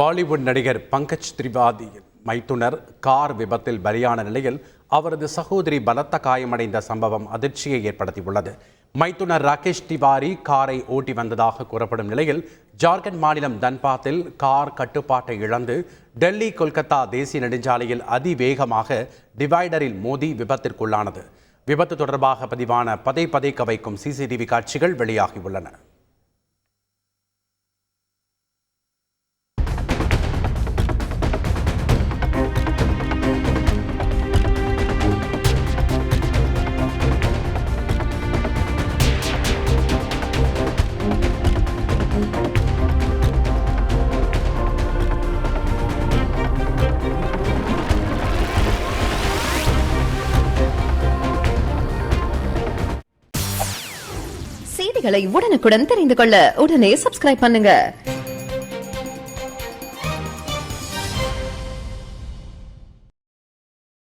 பாலிவுட் நடிகர் பங்கஜ் திரிபாதியின் மைத்துனர் கார் விபத்தில் பலியான நிலையில் அவரது சகோதரி பலத்த காயமடைந்த சம்பவம் அதிர்ச்சியை ஏற்படுத்தியுள்ளது. மைத்துனர் ராகேஷ் திவாரி காரை ஓட்டி வந்ததாக கூறப்படும் நிலையில் ஜார்க்கண்ட் மாநிலம் தன்பாத்தில் கார் கட்டுப்பாட்டை இழந்து டெல்லி கொல்கத்தா தேசிய நெடுஞ்சாலையில் அதிவேகமாக டிவைடரில் மோதி விபத்திற்குள்ளானது. விபத்து தொடர்பாக பதிவான பதைக்க வைக்கும் சிசிடிவி காட்சிகள் வெளியாகியுள்ளன. செய்திகளை உடனுக்குடன் தெரிந்து கொள்ள உடனே சப்ஸ்கிரைப் பண்ணுங்க.